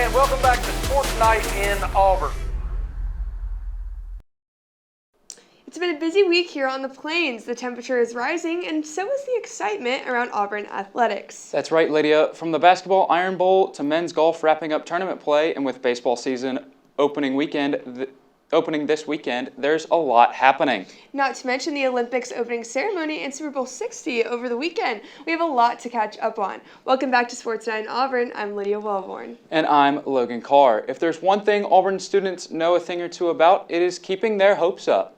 and welcome back to Sports Night in Auburn. It's been a busy week here on the Plains. The temperature is rising, and so is the excitement around Auburn athletics. That's right, Lydia. From the basketball Iron Bowl to men's golf wrapping up tournament play, and with baseball season opening this weekend, there's a lot happening. Not to mention the Olympics opening ceremony and Super Bowl 60 over the weekend. We have a lot to catch up on. Welcome back to Sports Night in Auburn. I'm Lydia Welborn. And I'm Logan Carr. If there's one thing Auburn students know a thing or two about, it is keeping their hopes up.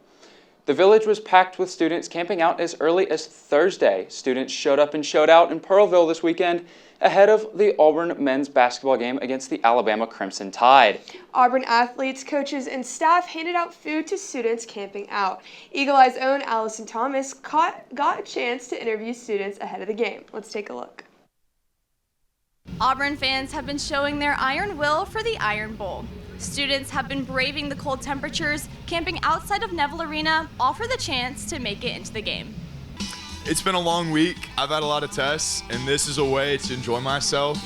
The village was packed with students camping out as early as Thursday. Students showed up and showed out in Pearlville this weekend ahead of the Auburn men's basketball game against the Alabama Crimson Tide. Auburn athletes, coaches, and staff handed out food to students camping out. Eagle Eye's own Allison Thomas got a chance to interview students ahead of the game. Let's take a look. Auburn fans have been showing their iron will for the Iron Bowl. Students have been braving the cold temperatures, camping outside of Neville Arena, all for the chance to make it into the game. It's been a long week. I've had a lot of tests, and this is a way to enjoy myself.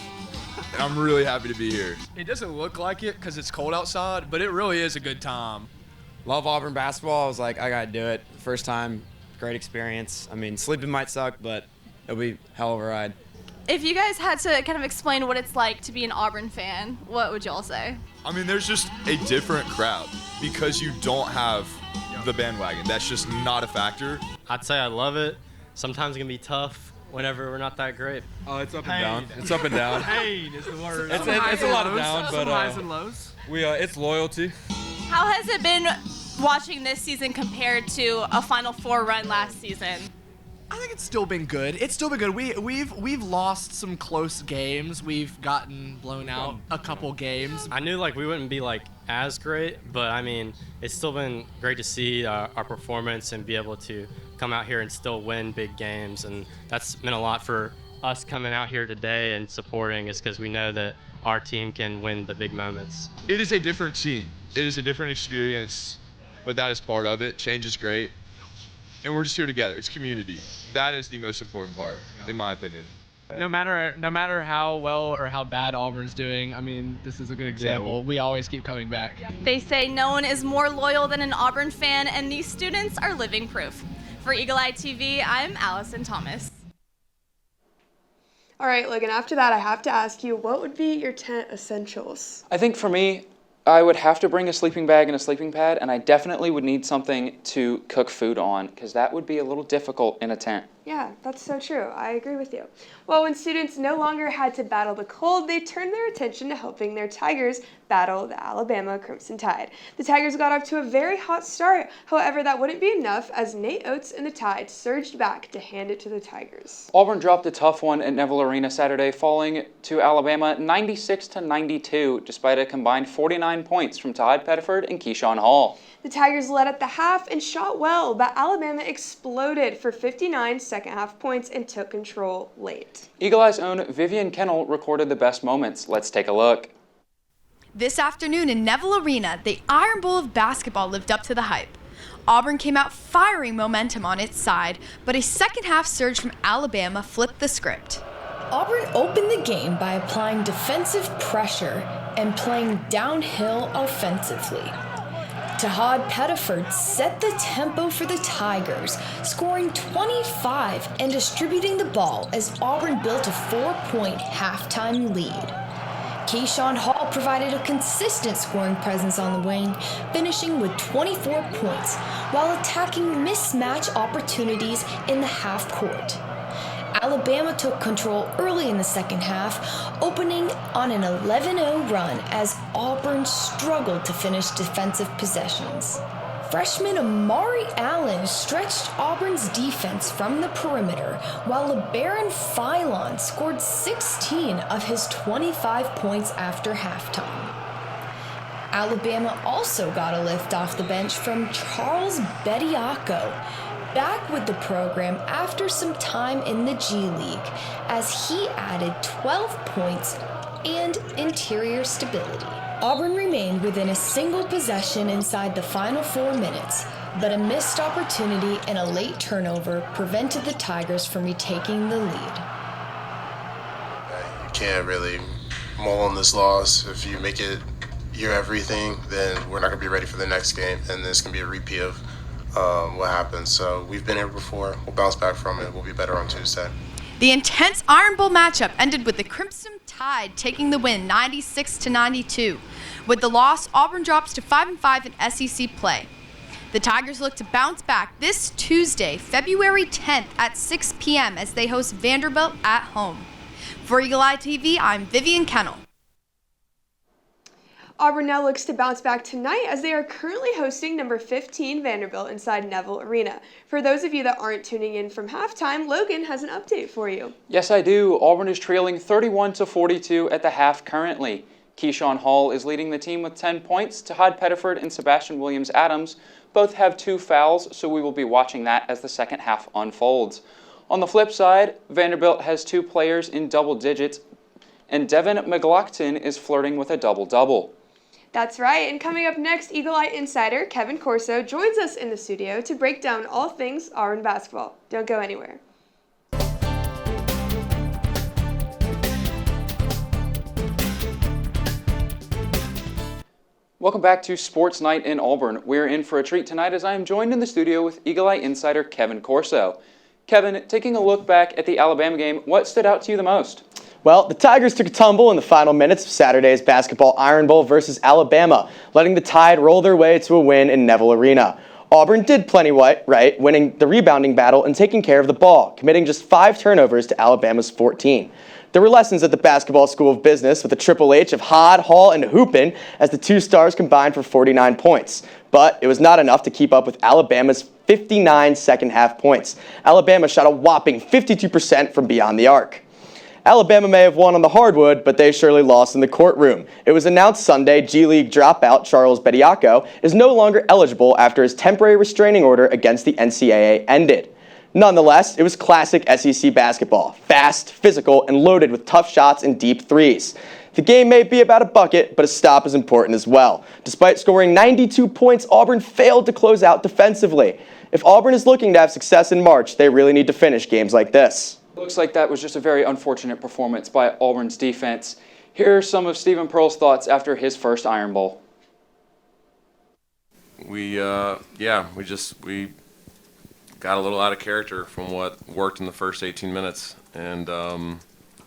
And I'm really happy to be here. It doesn't look like it because it's cold outside, but it really is a good time. Love Auburn basketball. I was like, I gotta do it. First time, great experience. I mean, sleeping might suck, but it'll be a hell of a ride. If you guys had to kind of explain what it's like to be an Auburn fan, what would y'all say? I mean, there's just a different crowd because you don't have the bandwagon. That's just not a factor. I'd say I love it. Sometimes it can be tough whenever we're not that great. Oh, it's up and down. It's up and down. Pain is the word. It's a lot of down, but highs and lows. It's loyalty. How has it been watching this season compared to a Final Four run last season? I think it's still been good. It's still been good. We've lost some close games. We've gotten blown out a couple games. I knew we wouldn't be as great, but I mean, it's still been great to see our performance and be able to come out here and still win big games, and that's meant a lot for us coming out here today and supporting is because we know that our team can win the big moments. It is a different team. It is a different experience, but that is part of it. Change is great. And we're just here together. It's community. That is the most important part, in my opinion. No matter how well or how bad Auburn's doing, I mean, this is a good example. We always keep coming back. They say no one is more loyal than an Auburn fan, and these students are living proof. For Eagle Eye TV, I'm Allison Thomas. All right, Logan, after that, I have to ask you, what would be your tent essentials? I think for me, I would have to bring a sleeping bag and a sleeping pad, and I definitely would need something to cook food on because that would be a little difficult in a tent. Yeah, that's so true. I agree with you. Well, when students no longer had to battle the cold, they turned their attention to helping their Tigers battle the Alabama Crimson Tide. The Tigers got off to a very hot start. However, that wouldn't be enough as Nate Oates and the Tide surged back to hand it to the Tigers. Auburn dropped a tough one at Neville Arena Saturday, falling to Alabama 96-92, despite a combined 49 points from Todd Pettiford and Keyshawn Hall. The Tigers led at the half and shot well, but Alabama exploded for 59 second-half points and took control late. Eagle Eye's own Vivian Kennel recorded the best moments. Let's take a look. This afternoon in Neville Arena, the Iron Bowl of basketball lived up to the hype. Auburn came out firing momentum on its side, but a second-half surge from Alabama flipped the script. Auburn opened the game by applying defensive pressure and playing downhill offensively. Todd Pettiford set the tempo for the Tigers, scoring 25 and distributing the ball as Auburn built a 4-point halftime lead. Keyshawn Hall provided a consistent scoring presence on the wing, finishing with 24 points while attacking mismatch opportunities in the half court. Alabama took control early in the second half, opening on an 11-0 run as Auburn struggled to finish defensive possessions. Freshman Amari Allen stretched Auburn's defense from the perimeter, while LeBaron Philon scored 16 of his 25 points after halftime. Alabama also got a lift off the bench from Charles Bediako, back with the program after some time in the G League, as he added 12 points and interior stability. Auburn remained within a single possession inside the final 4 minutes, but a missed opportunity and a late turnover prevented the Tigers from retaking the lead. You can't really mull on this loss. If you make it your everything, then we're not going to be ready for the next game, and this can be a repeat of what happened. So we've been here before. We'll bounce back from it. We'll be better on Tuesday. The intense Iron Bowl matchup ended with the Crimson Tide taking the win 96-92. With the loss, Auburn drops to 5-5 in SEC play. The Tigers look to bounce back this Tuesday, February 10th at 6 p.m. as they host Vanderbilt at home. For Eagle Eye TV, I'm Vivian Kennel. Auburn now looks to bounce back tonight as they are currently hosting number 15 Vanderbilt inside Neville Arena. For those of you that aren't tuning in from halftime, Logan has an update for you. Yes, I do. Auburn is trailing 31-42 at the half currently. Keyshawn Hall is leading the team with 10 points. Tahad Pettiford and Sebastian Williams-Adams both have 2 fouls, so we will be watching that as the second half unfolds. On the flip side, Vanderbilt has 2 players in double digits, and Devin McLaughlin is flirting with a double-double. That's right, and coming up next, Eagle Eye insider Kevin Corso joins us in the studio to break down all things Auburn basketball. Don't go anywhere. Welcome back to Sports Night in Auburn. We're in for a treat tonight as I am joined in the studio with Eagle Eye insider Kevin Corso. Kevin, taking a look back at the Alabama game, what stood out to you the most? Well, the Tigers took a tumble in the final minutes of Saturday's basketball Iron Bowl versus Alabama, letting the Tide roll their way to a win in Neville Arena. Auburn did plenty right, winning the rebounding battle and taking care of the ball, committing just 5 turnovers to Alabama's 14. There were lessons at the Basketball School of Business with a Triple H of Hod, Hall, and Hoopin as the 2 stars combined for 49 points. But it was not enough to keep up with Alabama's 59 second-half points. Alabama shot a whopping 52% from beyond the arc. Alabama may have won on the hardwood, but they surely lost in the courtroom. It was announced Sunday G League dropout Charles Bediako is no longer eligible after his temporary restraining order against the NCAA ended. Nonetheless, it was classic SEC basketball, fast, physical, and loaded with tough shots and deep threes. The game may be about a bucket, but a stop is important as well. Despite scoring 92 points, Auburn failed to close out defensively. If Auburn is looking to have success in March, they really need to finish games like this. Looks like that was just a very unfortunate performance by Auburn's defense. Here are some of Stephen Pearl's thoughts after his first Iron Bowl. We got a little out of character from what worked in the first 18 minutes, and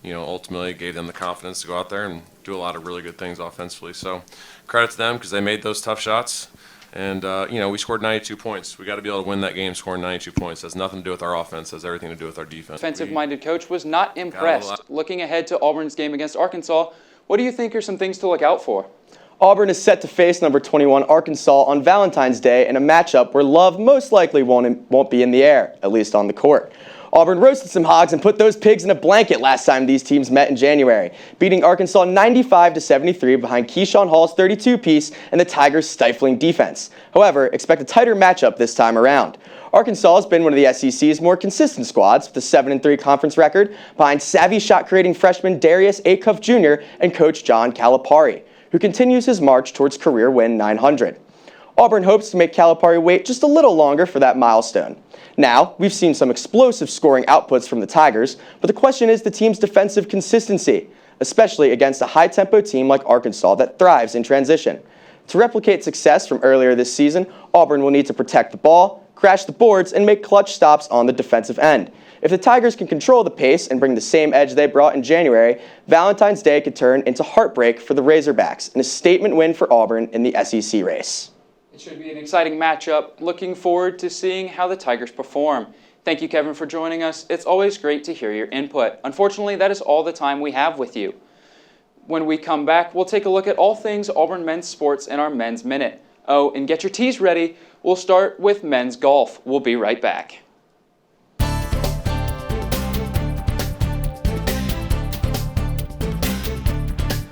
ultimately gave them the confidence to go out there and do a lot of really good things offensively. So credit to them because they made those tough shots. And, we scored 92 points. We got to be able to win that game scoring 92 points. It has nothing to do with our offense. It has everything to do with our defense. Defensive-minded coach was not impressed. Looking ahead to Auburn's game against Arkansas, what do you think are some things to look out for? Auburn is set to face number 21 Arkansas on Valentine's Day in a matchup where love most likely won't be in the air, at least on the court. Auburn roasted some hogs and put those pigs in a blanket last time these teams met in January, beating Arkansas 95-73 behind Keyshawn Hall's 32-piece and the Tigers' stifling defense. However, expect a tighter matchup this time around. Arkansas has been one of the SEC's more consistent squads with a 7-3 conference record behind savvy shot-creating freshman Darius Acuff Jr. and coach John Calipari, who continues his march towards career win 900. Auburn hopes to make Calipari wait just a little longer for that milestone. Now, we've seen some explosive scoring outputs from the Tigers, but the question is the team's defensive consistency, especially against a high-tempo team like Arkansas that thrives in transition. To replicate success from earlier this season, Auburn will need to protect the ball, crash the boards, and make clutch stops on the defensive end. If the Tigers can control the pace and bring the same edge they brought in January, Valentine's Day could turn into heartbreak for the Razorbacks and a statement win for Auburn in the SEC race. It should be an exciting matchup. Looking forward to seeing how the Tigers perform. Thank you, Kevin, for joining us. It's always great to hear your input. Unfortunately, that is all the time we have with you. When we come back, we'll take a look at all things Auburn men's sports in our Men's Minute. Oh, and get your teas ready. We'll start with men's golf. We'll be right back.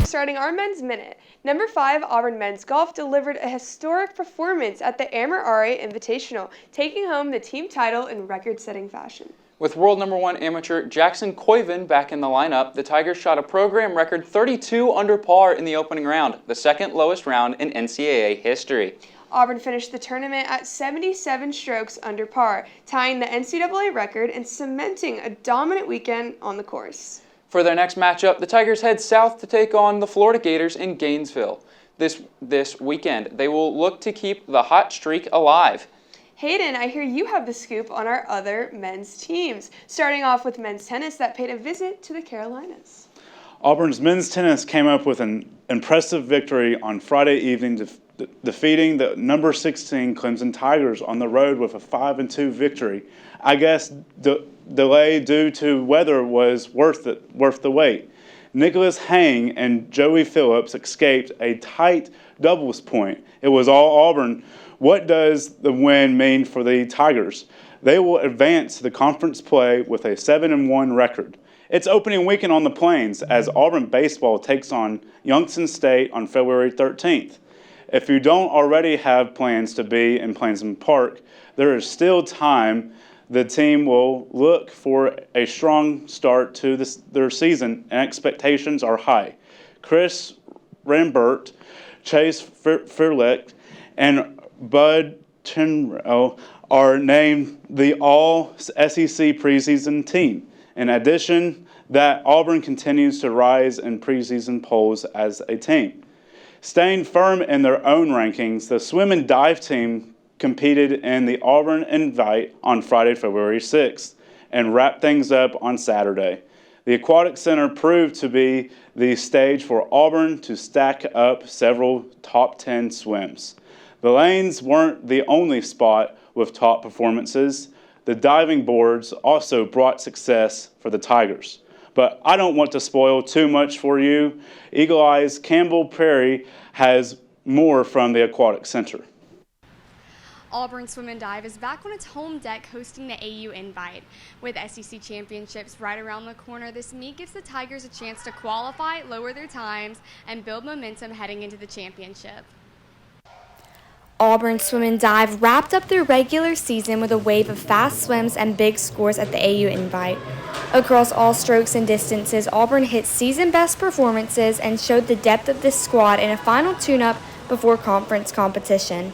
Starting our Men's Minute, number 5 Auburn men's golf delivered a historic performance at the Amer Ari Invitational, taking home the team title in record-setting fashion. With world number 1 amateur Jackson Koiven back in the lineup, the Tigers shot a program record 32 under par in the opening round, the second lowest round in NCAA history. Auburn finished the tournament at 77 strokes under par, tying the NCAA record and cementing a dominant weekend on the course. For their next matchup, the Tigers head south to take on the Florida Gators in Gainesville. This weekend, they will look to keep the hot streak alive. Hayden, I hear you have the scoop on our other men's teams. Starting off with men's tennis that paid a visit to the Carolinas. Auburn's men's tennis came up with an impressive victory on Friday evening, defeating the number 16 Clemson Tigers on the road with a 5-2 victory. I guess the delay due to weather was worth the wait. Nicholas Hang and Joey Phillips escaped a tight doubles point. It was all Auburn. What does the win mean for the Tigers? They will advance to the conference play with a 7-1 record. It's opening weekend on the Plains as Auburn baseball takes on Youngstown State on February 13th. If you don't already have plans to be in Plainsman Park, there is still time. The team will look for a strong start to their season, and expectations are high. Chris Rambert, Chase Firlick, and Bud Tenrell are named the All-SEC preseason team. In addition, that Auburn continues to rise in preseason polls as a team. Staying firm in their own rankings, the swim and dive team competed in the Auburn Invite on Friday, February 6th, and wrapped things up on Saturday. The Aquatic Center proved to be the stage for Auburn to stack up several top 10 swims. The lanes weren't the only spot with top performances. The diving boards also brought success for the Tigers. But I don't want to spoil too much for you. Eagle Eye's Campbell Perry has more from the Aquatic Center. Auburn Swim and Dive is back on its home deck hosting the AU Invite. With SEC championships right around the corner, this meet gives the Tigers a chance to qualify, lower their times, and build momentum heading into the championship. Auburn Swim and Dive wrapped up their regular season with a wave of fast swims and big scores at the AU Invite. Across all strokes and distances, Auburn hit season-best performances and showed the depth of this squad in a final tune-up before conference competition.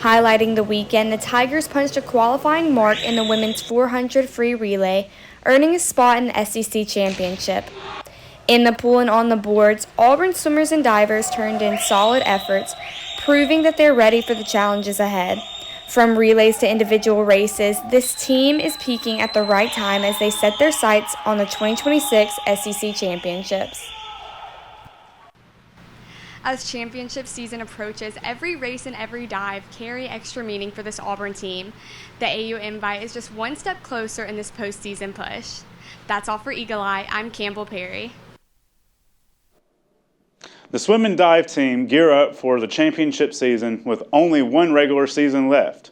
Highlighting the weekend, the Tigers punched a qualifying mark in the women's 400 free relay, earning a spot in the SEC championship. In the pool and on the boards, Auburn swimmers and divers turned in solid efforts, proving that they're ready for the challenges ahead. From relays to individual races, this team is peaking at the right time as they set their sights on the 2026 SEC championships. As championship season approaches, every race and every dive carry extra meaning for this Auburn team. The AU Invite is just one step closer in this postseason push. That's all for Eagle Eye. I'm Campbell Perry. The swim and dive team gear up for the championship season with only one regular season left.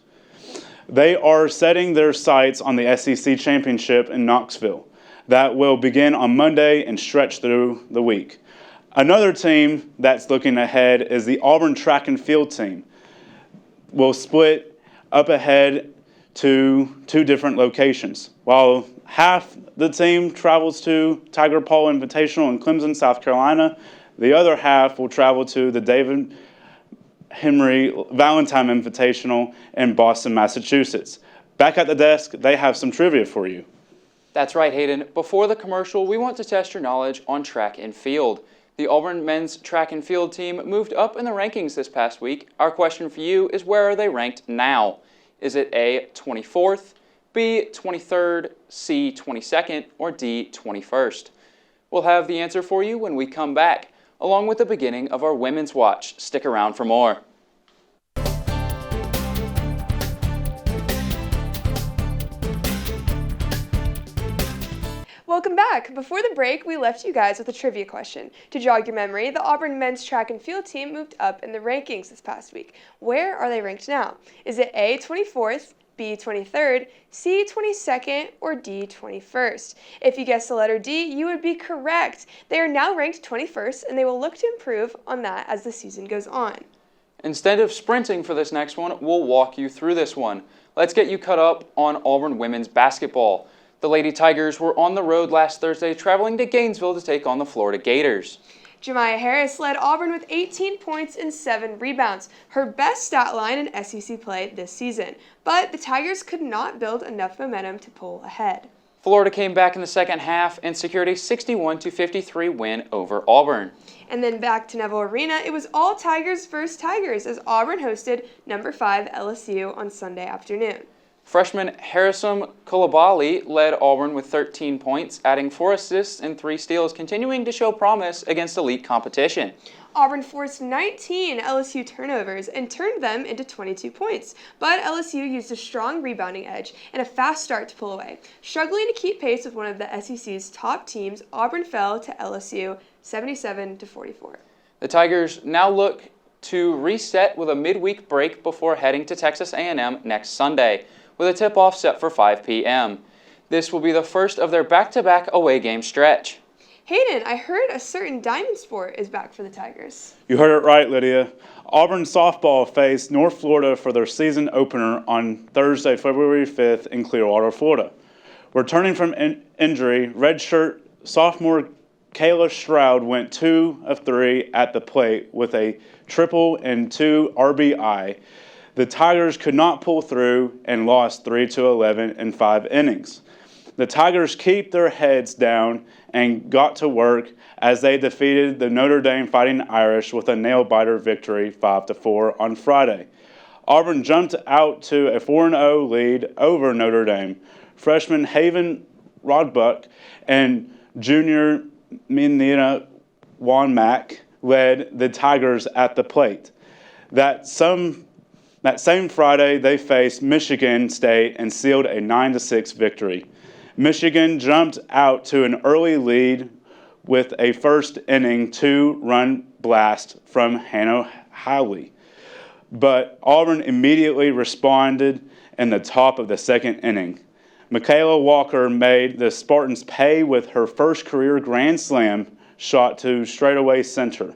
They are setting their sights on the SEC championship in Knoxville. That will begin on Monday and stretch through the week. Another team that's looking ahead is the Auburn track and field team. We'll split up ahead to two different locations. While half the team travels to Tiger Paul Invitational in Clemson, South Carolina, the other half will travel to the David Henry Valentine Invitational in Boston, Massachusetts. Back at the desk, they have some trivia for you. That's right, Hayden. Before the commercial, we want to test your knowledge on track and field. The Auburn men's track and field team moved up in the rankings this past week. Our question for you is, where are they ranked now? Is it A, 24th, B, 23rd, C, 22nd, or D, 21st? We'll have the answer for you when we come back, along with the beginning of our Women's Watch. Stick around for more. Welcome back. Before the break, we left you guys with a trivia question. To jog your memory, the Auburn men's track and field team moved up in the rankings this past week. Where are they ranked now? Is it A, 24th, B, 23rd, C, 22nd, or D, 21st? If you guessed the letter D, you would be correct. They are now ranked 21st, and they will look to improve on that as the season goes on. Instead of sprinting for this next one, we'll walk you through this one. Let's get you caught up on Auburn women's basketball. The Lady Tigers were on the road last Thursday, traveling to Gainesville to take on the Florida Gators. Jemiah Harris led Auburn with 18 points and 7 rebounds, her best stat line in SEC play this season. But the Tigers could not build enough momentum to pull ahead. Florida came back in the second half and secured a 61-53 win over Auburn. And then back to Neville Arena, it was all Tigers versus Tigers as Auburn hosted number 5 LSU on Sunday afternoon. Freshman Harrison Coulibaly led Auburn with 13 points, adding 4 assists and 3 steals, continuing to show promise against elite competition. Auburn forced 19 LSU turnovers and turned them into 22 points, but LSU used a strong rebounding edge and a fast start to pull away. Struggling to keep pace with one of the SEC's top teams, Auburn fell to LSU 77-44. The Tigers now look to reset with a midweek break before heading to Texas A&M next Sunday, with a tip-off set for 5 p.m. This will be the first of their back-to-back away game stretch. Hayden, I heard a certain diamond sport is back for the Tigers. You heard it right, Lydia. Auburn softball faced North Florida for their season opener on Thursday, February 5th in Clearwater, Florida. Returning from injury, redshirt sophomore Kayla Stroud went 2 of 3 at the plate with a triple and 2 RBI. The Tigers could not pull through and lost 3-11 in 5 innings. The Tigers keep their heads down and got to work as they defeated the Notre Dame Fighting Irish with a nail-biter victory 5-4 on Friday. Auburn jumped out to a 4-0 lead over Notre Dame. Freshman Hayden Rodbuck and junior Minina Wanmack led the Tigers at the plate. That same Friday, they faced Michigan State and sealed a 9-6 victory. Michigan jumped out to an early lead with a first inning 2-run blast from Hannah Howley. But Auburn immediately responded in the top of the second inning. Michaela Walker made the Spartans pay with her first career grand slam shot to straightaway center.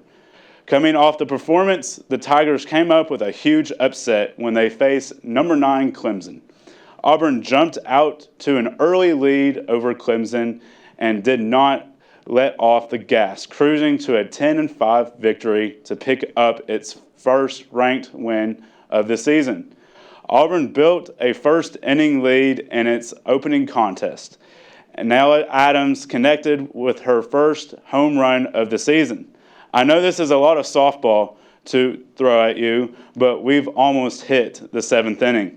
Coming off the performance, the Tigers came up with a huge upset when they faced number 9 Clemson. Auburn jumped out to an early lead over Clemson and did not let off the gas, cruising to a 10-5 victory to pick up its first ranked win of the season. Auburn built a first inning lead in its opening contest, and Nella Adams connected with her first home run of the season. I know this is a lot of softball to throw at you, but we've almost hit the 7th inning.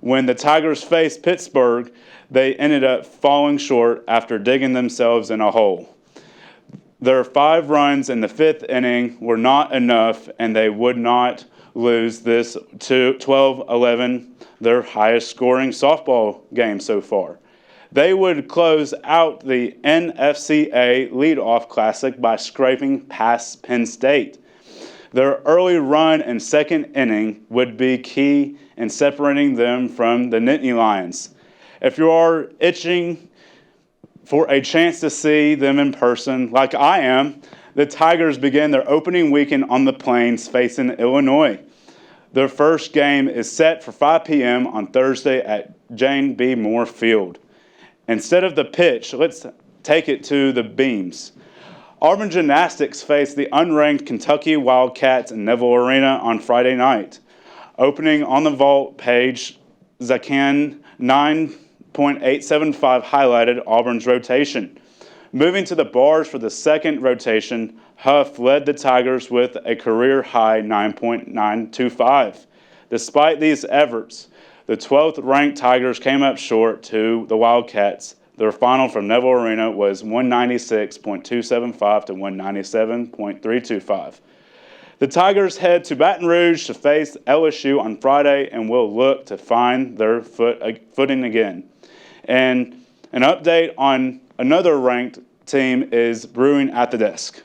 When the Tigers faced Pittsburgh, they ended up falling short after digging themselves in a hole. Their 5 runs in the 5th inning were not enough, and they would not lose this to 12-11, their highest scoring softball game so far. They would close out the NFCA Leadoff Classic by scraping past Penn State. Their early run in second inning would be key in separating them from the Nittany Lions. If you are itching for a chance to see them in person, like I am, the Tigers begin their opening weekend on the Plains facing Illinois. Their first game is set for 5 p.m. on Thursday at Jane B. Moore Field. Instead of the pitch, let's take it to the beams. Auburn Gymnastics faced the unranked Kentucky Wildcats in Neville Arena on Friday night. Opening on the vault page, Zakan 9.875 highlighted Auburn's rotation. Moving to the bars for the second rotation, Huff led the Tigers with a career-high 9.925. Despite these efforts, the 12th ranked Tigers came up short to the Wildcats. Their final from Neville Arena was 196.275 to 197.325. The Tigers head to Baton Rouge to face LSU on Friday and will look to find their footing again. And an update on another ranked team is brewing at the desk.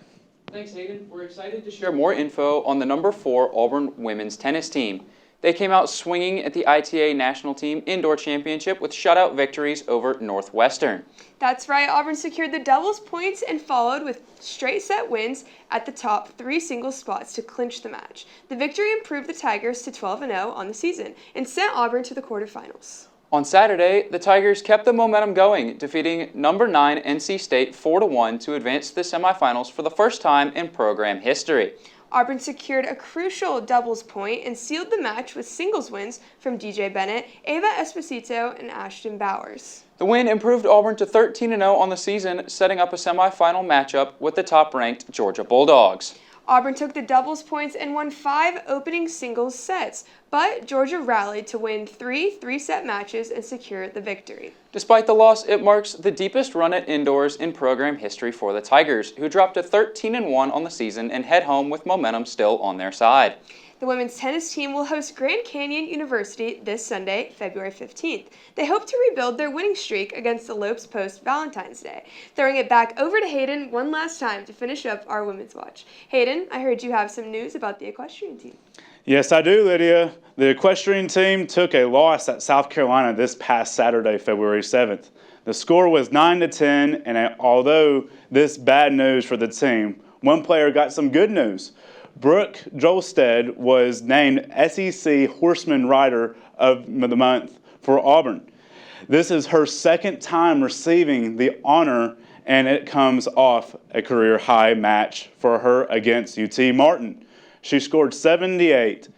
Thanks, Hayden. We're excited to share more info on the number 4 Auburn women's tennis team. They came out swinging at the ITA National Team Indoor Championship with shutout victories over Northwestern. That's right, Auburn secured the doubles points and followed with straight set wins at the top 3 singles spots to clinch the match. The victory improved the Tigers to 12-0 on the season and sent Auburn to the quarterfinals. On Saturday, the Tigers kept the momentum going, defeating number 9 NC State 4-1 to advance to the semifinals for the first time in program history. Auburn secured a crucial doubles point and sealed the match with singles wins from DJ Bennett, Ava Esposito, and Ashton Bowers. The win improved Auburn to 13-0 on the season, setting up a semifinal matchup with the top-ranked Georgia Bulldogs. Auburn took the doubles points and won 5 opening singles sets, but Georgia rallied to win 3 three-set matches and secure the victory. Despite the loss, it marks the deepest run at indoors in program history for the Tigers, who dropped to 13-1 on the season and head home with momentum still on their side. The women's tennis team will host Grand Canyon University this Sunday, February 15th. They hope to rebuild their winning streak against the Lopes Post Valentine's Day. Throwing it back over to Hayden one last time to finish up our Women's Watch. Hayden, I heard you have some news about the equestrian team. Yes, I do, Lydia. The equestrian team took a loss at South Carolina this past Saturday, February 7th. The score was 9-10, and although this bad news for the team, one player got some good news. Brooke Jolstead was named SEC Horseman Rider of the Month for Auburn. This is her second time receiving the honor, and it comes off a career-high match for her against UT Martin. She scored 78.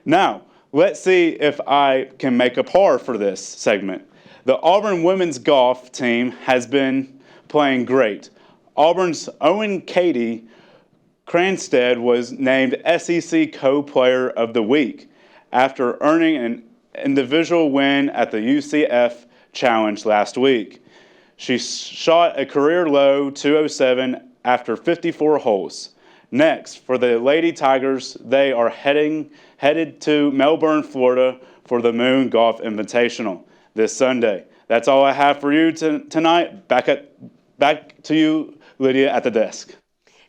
Now, let's see if I can make a par for this segment. The Auburn women's golf team has been playing great. Auburn's Owen Katie Cranstead was named SEC Co-Player of the Week after earning an individual win at the UCF Challenge last week. She shot a career low 207 after 54 holes. Next, for the Lady Tigers, they are headed to Melbourne, Florida for the Moon Golf Invitational this Sunday. That's all I have for you tonight. Back to you, Lydia, at the desk.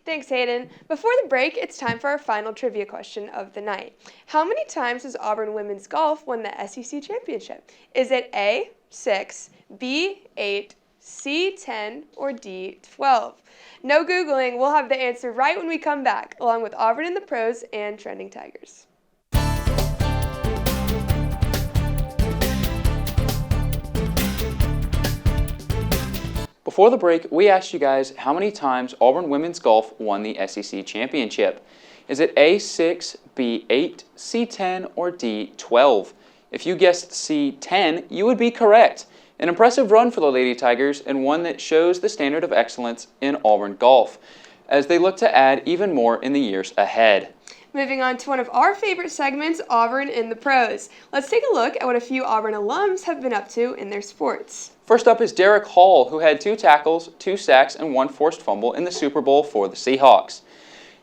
Thanks, Hayden. Before the break, it's time for our final trivia question of the night. How many times has Auburn women's golf won the SEC championship? Is it A, 6, B, 8, C, 10, or D, 12? No Googling. We'll have the answer right when we come back, along with Auburn in the Pros and Trending Tigers. Before the break, we asked you guys how many times Auburn women's golf won the SEC championship. Is it A6, B8, C10, or D12? If you guessed C10, you would be correct. An impressive run for the Lady Tigers and one that shows the standard of excellence in Auburn golf, as they look to add even more in the years ahead. Moving on to one of our favorite segments, Auburn in the Pros. Let's take a look at what a few Auburn alums have been up to in their sports. First up is Derek Hall, who had 2 tackles, 2 sacks, and 1 forced fumble in the Super Bowl for the Seahawks.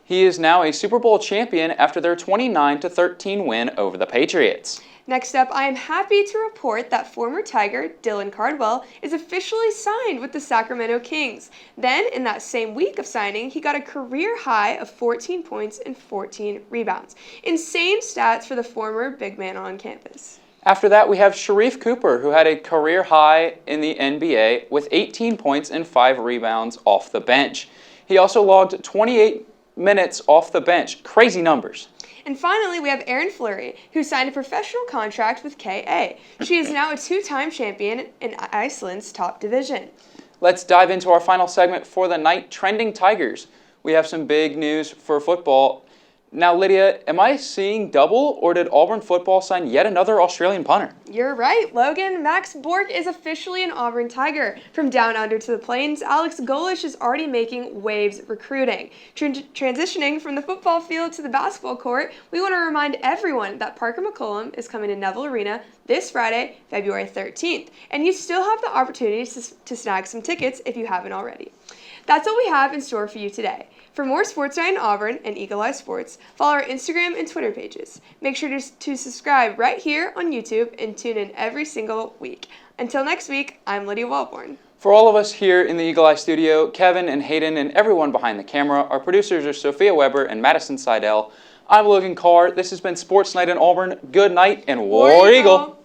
He is now a Super Bowl champion after their 29-13 win over the Patriots. Next up, I am happy to report that former Tiger Dylan Cardwell is officially signed with the Sacramento Kings. Then, in that same week of signing, he got a career high of 14 points and 14 rebounds. Insane stats for the former big man on campus. After that, we have Sharif Cooper, who had a career high in the NBA with 18 points and 5 rebounds off the bench. He also logged 28 minutes off the bench. Crazy numbers. And finally, we have Erin Fleury, who signed a professional contract with KA. She is now a 2-time champion in Iceland's top division. Let's dive into our final segment for the night, Trending Tigers. We have some big news for football. Now, Lydia, am I seeing double, or did Auburn football sign yet another Australian punter? You're right, Logan. Max Bork is officially an Auburn Tiger. From down under to the plains, Alex Golish is already making waves recruiting. Transitioning from the football field to the basketball court, we want to remind everyone that Parker McCollum is coming to Neville Arena this Friday, February 13th, and you still have the opportunity to snag some tickets if you haven't already. That's what we have in store for you today. For more Sports Night in Auburn and Eagle Eye Sports, follow our Instagram and Twitter pages. Make sure to subscribe right here on YouTube and tune in every single week. Until next week, I'm Lydia Welborn. For all of us here in the Eagle Eye studio, Kevin and Hayden and everyone behind the camera, our producers are Sophia Weber and Madison Seidel. I'm Logan Carr. This has been Sports Night in Auburn. Good night and War Eagle.